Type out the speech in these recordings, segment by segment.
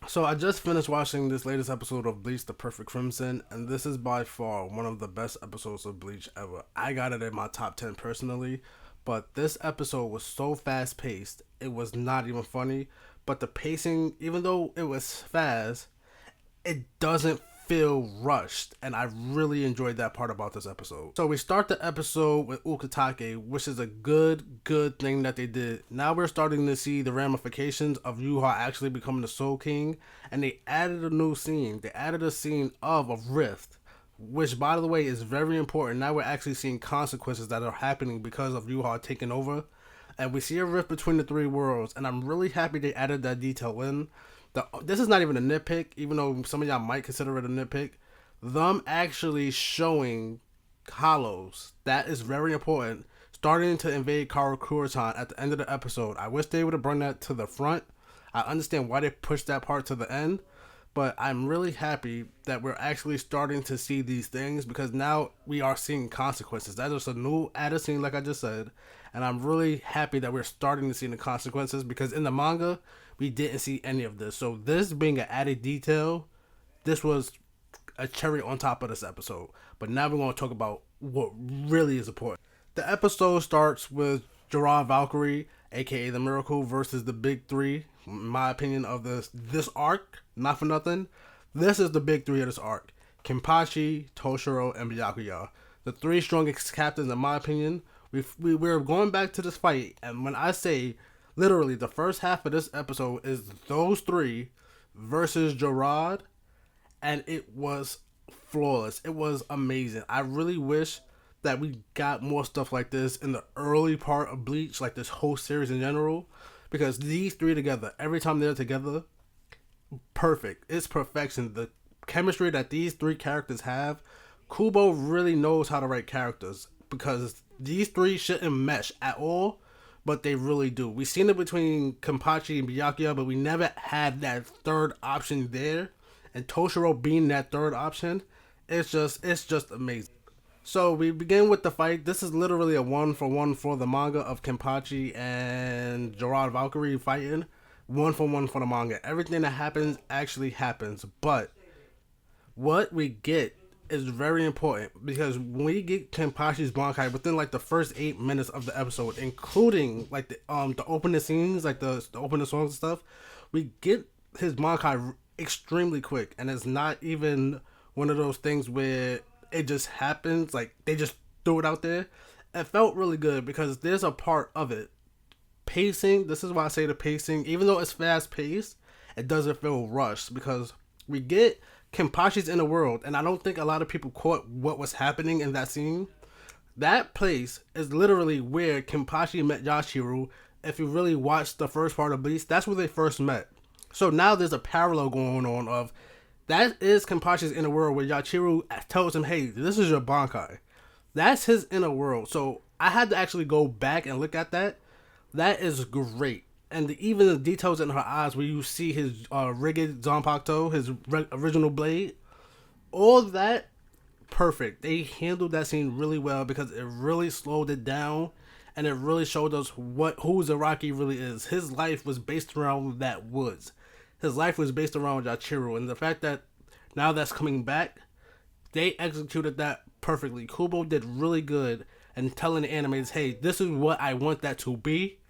So I just finished watching this latest episode of Bleach: The Perfect Crimson, and this is by far one of the best episodes of Bleach ever. I got it in my top 10 personally, but this episode was so fast paced, it was not even funny. But the pacing, even though it was fast, it doesn't feel rushed, and I really enjoyed that part about this episode. So we start the episode with Ukitake, which is a good thing that they did. Now we're starting to see the ramifications of Yuha actually becoming the Soul King, and they added a new scene. They added a scene of a rift, which by the way is very important. Now we're actually seeing consequences that are happening because of Yuha taking over, and we see a rift between the three worlds, and I'm really happy they added that detail in. This is not even a nitpick, even though some of y'all might consider it a nitpick. Them actually showing hollows, that is very important. Starting to invade Karakura-tan at the end of the episode. I wish they would have brought that to the front. I understand why they pushed that part to the end, but I'm really happy that we're actually starting to see these things because now we are seeing consequences. That is a new added scene, like I just said, and I'm really happy that we're starting to see the consequences because in the manga, we didn't see any of this. So this being an added detail, this was a cherry on top of this episode. But now we're going to talk about what really is important. The episode starts with Gerard Valkyrie, aka the Miracle, versus the big three. In my opinion of this arc, not for nothing, this is the big three of this arc: Kenpachi, Toshiro, and Byakuya. The three strongest captains, in my opinion. We're going back to this fight, and when I say literally the first half of this episode is those three versus Gerard, and it was flawless. It was amazing. I really wish that we got more stuff like this in the early part of Bleach, like this whole series in general, because these three together, every time they're together, perfect. It's perfection. The chemistry that these three characters have, Kubo really knows how to write characters because these three shouldn't mesh at all, but they really do. We've seen it between Kenpachi and Byakuya, but we never had that third option there. And Toshiro being that third option, it's just amazing. So we begin with the fight. This is literally a 1-for-1 for the manga of Kenpachi and Gerard Valkyrie fighting. 1-for-1 for the manga. Everything that happens actually happens. But what we get is very important because when we get Kenpachi's Bankai within like the first 8 minutes of the episode, including like the opening scenes, like the opening songs and stuff, we get his Bankai extremely quick, and it's not even one of those things where it just happens, like they just threw it out there. It felt really good because there's a part of it. Pacing, this is why I say the pacing, even though it's fast paced, it doesn't feel rushed because we get Kenpachi's Inner World, and I don't think a lot of people caught what was happening in that scene. That place is literally where Kenpachi met Yachiru. If you really watch the first part of Bleach, that's where they first met. So now there's a parallel going on of that is Kenpachi's Inner World where Yachiru tells him, hey, this is your Bankai. That's his inner world. So I had to actually go back and look at that. That is great. And even the details in her eyes where you see his rigged Zanpakuto, his original blade, all of that, perfect. They handled that scene really well because it really slowed it down and it really showed us who Zaraki really is. His life was based around that woods. His life was based around Yachiru, and the fact that now that's coming back, they executed that perfectly. Kubo did really good in telling the animators, hey, this is what I want that to be,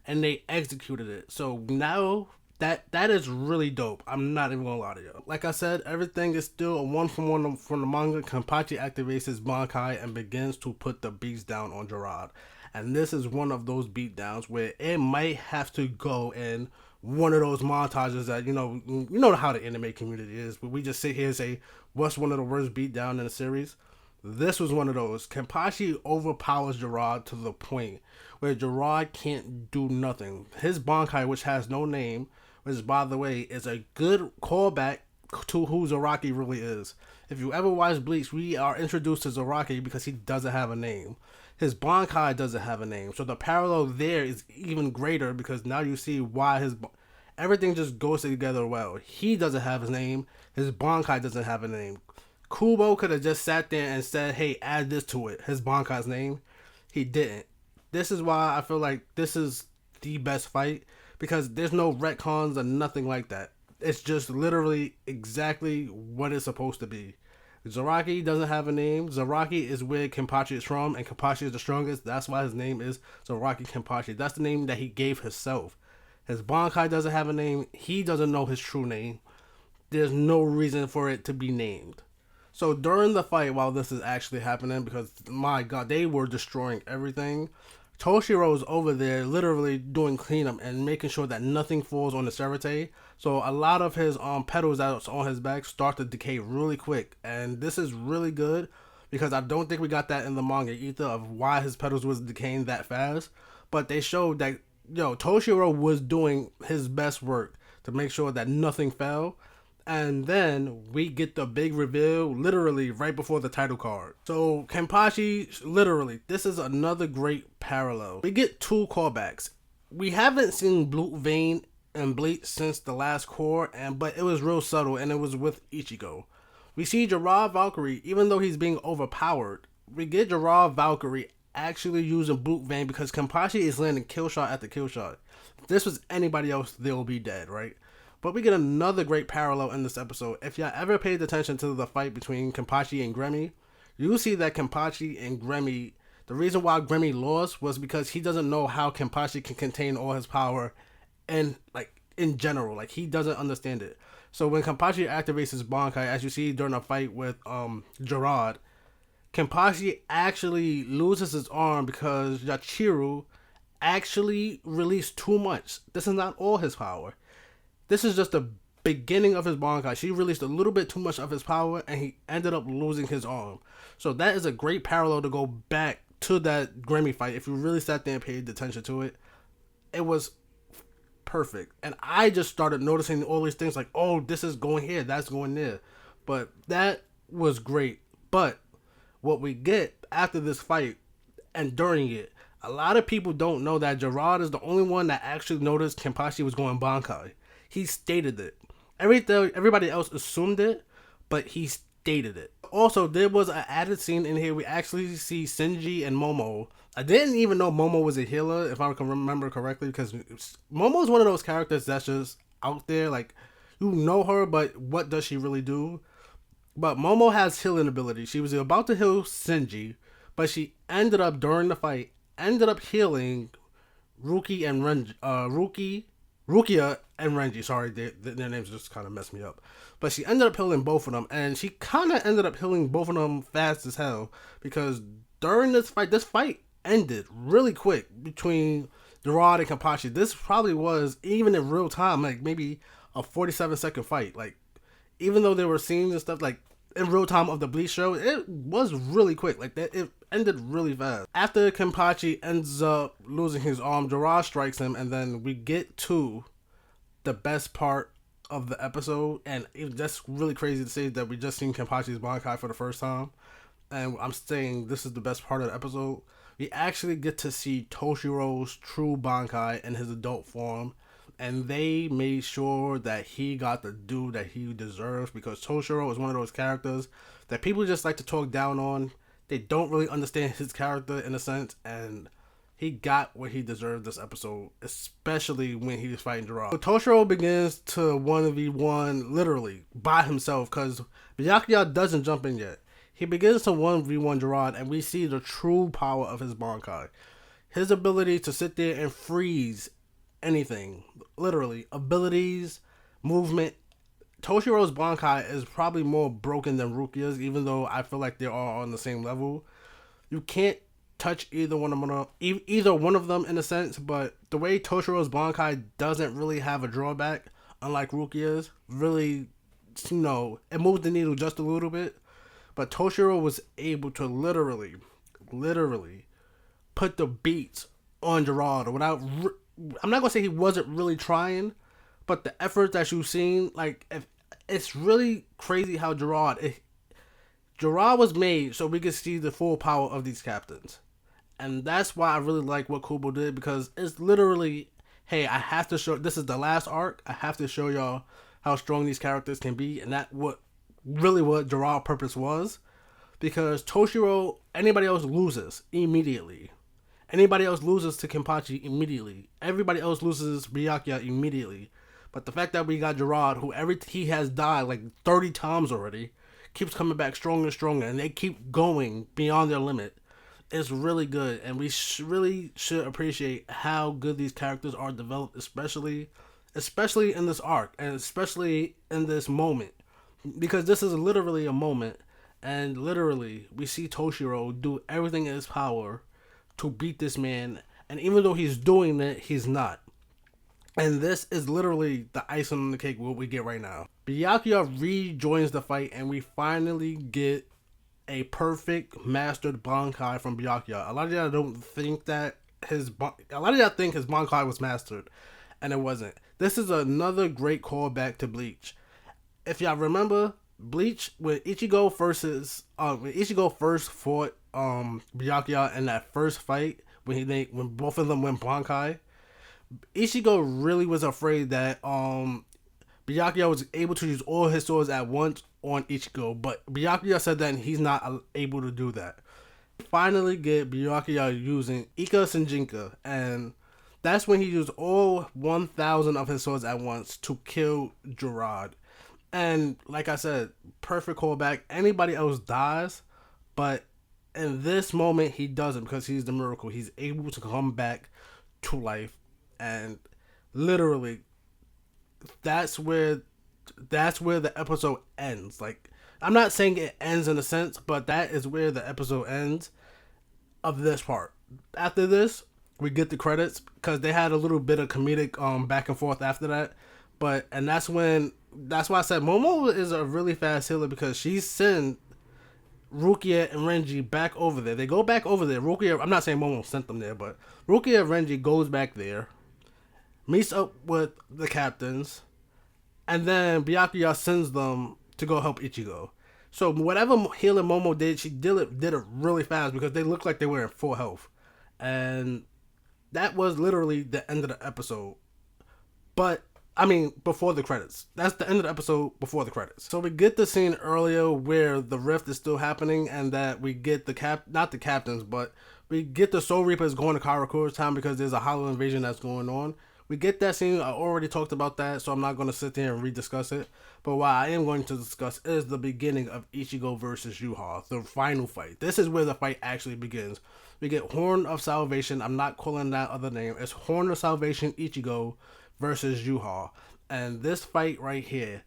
and they executed it. So now that is really dope. I'm not even gonna lie to you. Like I said, everything is still a 1-for-1 from the manga. Kenpachi activates his Bankai and begins to put the beats down on Gerard. And this is one of those beatdowns where it might have to go in one of those montages that, you know how the anime community is, but we just sit here and say, what's one of the worst beatdown in the series? This was one of those. Kenpachi overpowers Gerard to the point where Gerard can't do nothing. His Bankai, which has no name, which by the way is a good callback to who Zaraki really is. If you ever watch Bleach, we are introduced to Zaraki because he doesn't have a name. His Bankai doesn't have a name. So the parallel there is even greater because now you see why everything just goes together well. He doesn't have his name. His Bankai doesn't have a name. Kubo could have just sat there and said, hey, add this to it. His Bankai's name. He didn't. This is why I feel like this is the best fight because there's no retcons or nothing like that. It's just literally exactly what it's supposed to be. Zaraki doesn't have a name. Zaraki is where Kenpachi is from, and Kenpachi is the strongest. That's why his name is Zaraki Kenpachi. That's the name that he gave himself. His Bankai doesn't have a name. He doesn't know his true name. There's no reason for it to be named. So during the fight, while this is actually happening, because my god, they were destroying everything, Toshiro's over there literally doing cleanup and making sure that nothing falls on the Serite. So a lot of his petals that's on his back start to decay really quick. And this is really good because I don't think we got that in the manga either of why his petals was decaying that fast. But they showed that, Toshiro was doing his best work to make sure that nothing fell. And then we get the big reveal literally right before the title card. So Kenpachi, literally, this is another great parallel. We get 2 callbacks. We haven't seen Blue Vein and Bleach since the last core, but it was real subtle and it was with Ichigo. We see Gerard Valkyrie, even though he's being overpowered, we get Gerard Valkyrie actually using Blue Vein because Kenpachi is landing kill shot after kill shot. If this was anybody else, they'll be dead, right? But we get another great parallel in this episode. If y'all ever paid attention to the fight between Kenpachi and Gremmy, you see that Kenpachi and Gremmy, the reason why Gremmy lost was because he doesn't know how Kenpachi can contain all his power and in general. He doesn't understand it. So when Kenpachi activates his Bankai, as you see during a fight with Gerard, Kenpachi actually loses his arm because Yachiru actually released too much. This is not all his power. This is just the beginning of his Bankai. She released a little bit too much of his power and he ended up losing his arm. So that is a great parallel to go back to that Grammy fight. If you really sat there and paid attention to it, it was perfect. And I just started noticing all these things oh, this is going here, that's going there. But that was great. But what we get after this fight and during it, a lot of people don't know that Gerard is the only one that actually noticed Kenpachi was going Bankai. He stated it. Everybody else assumed it, but he stated it. Also, there was an added scene in here. We actually see Shinji and Momo. I didn't even know Momo was a healer, if I can remember correctly, because Momo is one of those characters that's just out there. You know her, but what does she really do? But Momo has healing ability. She was about to heal Shinji, but she ended up, during the fight, healing Rukia and Renji. Sorry, their names just kind of messed me up. But she ended up healing both of them, and she kind of ended up healing both of them fast as hell, because during this fight ended really quick between Gerard and Kenpachi. This probably was, even in real time, maybe a 47-second fight. Even though there were scenes and stuff, in real time of the Bleach show, it was really quick. It ended really fast. After Kenpachi ends up losing his arm, Gerard strikes him, and then we get to the best part of the episode. And that's really crazy to say that we just seen Kenpachi's Bankai for the first time. And I'm saying this is the best part of the episode. We actually get to see Toshiro's true Bankai in his adult form. And they made sure that he got the due that he deserves, because Toshiro is one of those characters that people just like to talk down on. They don't really understand his character in a sense, and he got what he deserved this episode, especially when he was fighting Gerard. So Toshiro begins to 1v1 literally by himself, because Byakuya doesn't jump in yet. He begins to 1v1 Gerard, and we see the true power of his Bankai. His ability to sit there and freeze anything, literally, abilities, movement. Toshiro's Bankai is probably more broken than Rukia's, even though I feel like they are on the same level. You can't touch either one of them in a sense, but the way Toshiro's Bankai doesn't really have a drawback, unlike Rukia's, really, it moves the needle just a little bit. But Toshiro was able to literally put the beats on Gerard without. I'm not gonna say he wasn't really trying, but the effort that you've seen, it's really crazy how Gerard was made so we could see the full power of these captains. And that's why I really like what Kubo did, because it's literally, hey, I have to show, this is the last arc, I have to show y'all how strong these characters can be, and that what Gerard's purpose was. Because Toshiro, anybody else loses immediately. Anybody else loses to Kenpachi immediately. Everybody else loses Byakuya immediately. But the fact that we got Gerard, who he has died like 30 times already, keeps coming back stronger and stronger, and they keep going beyond their limit. It's really good, and we really should appreciate how good these characters are developed, especially in this arc, and especially in this moment, because this is literally a moment, and literally we see Toshiro do everything in his power to beat this man, and even though he's doing it, he's not. And this is literally the icing on the cake, what we get right now. Byakuya rejoins the fight, and we finally get a perfect mastered Bankai from Byakuya. A lot of y'all don't think that a lot of y'all think his Bankai was mastered, and it wasn't. This is another great callback to Bleach. If y'all remember, Bleach when Ichigo first fought Byakuya in that first fight when both of them went Bankai, Ichigo really was afraid that Byakuya was able to use all his swords at once on Ichigo, but Byakuya said that he's not able to do that. Finally get Byakuya using Ika Senjinka, and that's when he used all 1,000 of his swords at once to kill Gerard. And like I said, perfect callback. Anybody else dies, but in this moment he doesn't, because he's the miracle. He's able to come back to life, and literally that's where the episode ends. Like, I'm not saying it ends in a sense, but that is where the episode ends of this part. After this, we get the credits, because they had a little bit of comedic back and forth after that. And that's why I said Momo is a really fast healer, because she sent Rukia and Renji back over there. They go back over there. Rukia, I'm not saying Momo sent them there, but Rukia and Renji goes back there, meets up with the captains, and then Byakuya sends them to go help Ichigo. So whatever healing Momo did, she did it really fast, because they looked like they were in full health. And that was literally the end of the episode. But, I mean, before the credits. That's the end of the episode before the credits. So we get the scene earlier where the rift is still happening, and that we get not the captains, but we get the Soul Reapers going to Karakura's town, because there's a hollow invasion that's going on. We get that scene. I already talked about that, so I'm not going to sit there and rediscuss it. But what I am going to discuss is the beginning of Ichigo versus Yuha, the final fight. This is where the fight actually begins. We get Horn of Salvation. I'm not calling that other name. It's Horn of Salvation Ichigo versus Yuha. And this fight right here,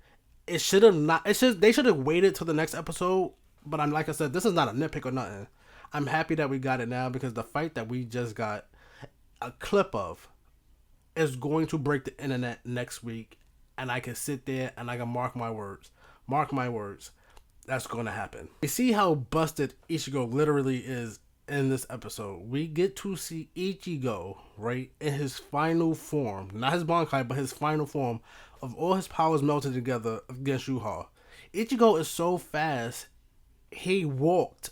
they should have waited till the next episode. But like I said, this is not a nitpick or nothing. I'm happy that we got it now, because the fight that we just got a clip of is going to break the internet next week, and I can sit there and I can mark my words, that's going to happen. We see how busted Ichigo literally is in this episode. We get to see Ichigo, right, in his final form, not his Bankai, but his final form, of all his powers melted together against Yuha. Ichigo is so fast, he walked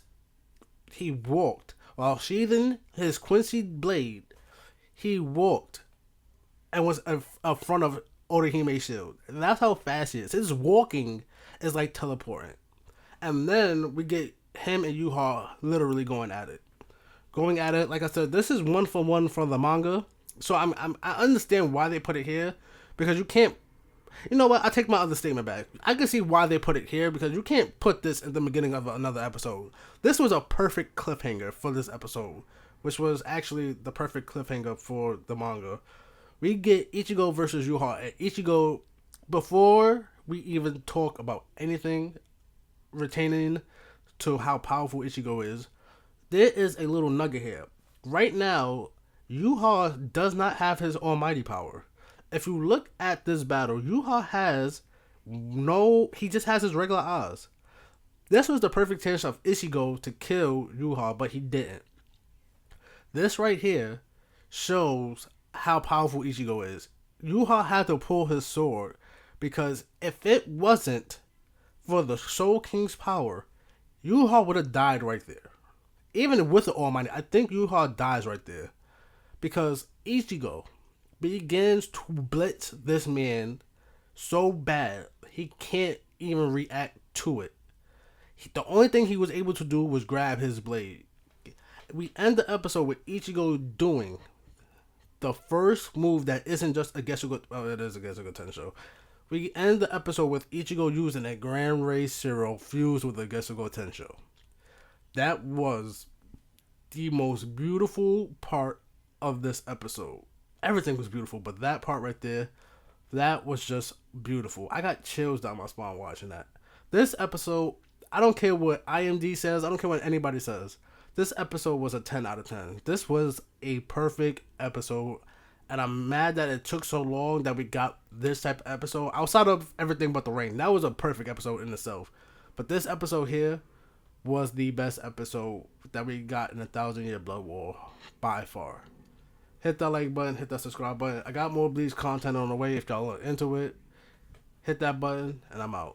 while sheathing his Quincy blade. He walked and was in front of Odahime's shield. And that's how fast he is. His walking is like teleporting. And then we get him and Yuha literally going at it. Like I said, this is 1-for-1 from the manga. So I understand why they put it here, because you can't. You know what? I take my other statement back. I can see why they put it here, because you can't put this in the beginning of another episode. This was a perfect cliffhanger for this episode, which was actually the perfect cliffhanger for the manga. We get Ichigo versus Yuha. And Ichigo, before we even talk about anything retaining to how powerful Ichigo is, there is a little nugget here. Right now, Yuha does not have his almighty power. If you look at this battle, Yuha he just has his regular eyes. This was the perfect chance of Ichigo to kill Yuha, but he didn't. This right here shows how powerful Ichigo is. Yuha had to pull his sword, because if it wasn't for the Soul King's power, Yuha would have died right there. Even with the Almighty, I think Yuha dies right there, because Ichigo begins to blitz this man so bad he can't even react to it. The only thing he was able to do was grab his blade. We end the episode with Ichigo doing the first move that isn't just a Gesuga. Oh, it is a Gesuga Tensho. We end the episode with Ichigo using a Grand Ray Zero fused with a Gesuga Tensho. That was the most beautiful part of this episode. Everything was beautiful, but that part right there, that was just beautiful. I got chills down my spine watching that. This episode, I don't care what IMD says, I don't care what anybody says. This episode was a 10 out of 10. This was a perfect episode, and I'm mad that it took so long that we got this type of episode. Outside of everything but the rain, that was a perfect episode in itself. But this episode here was the best episode that we got in 1,000-Year Blood War by far. Hit that like button, hit that subscribe button. I got more Bleach content on the way if y'all are into it. Hit that button, and I'm out.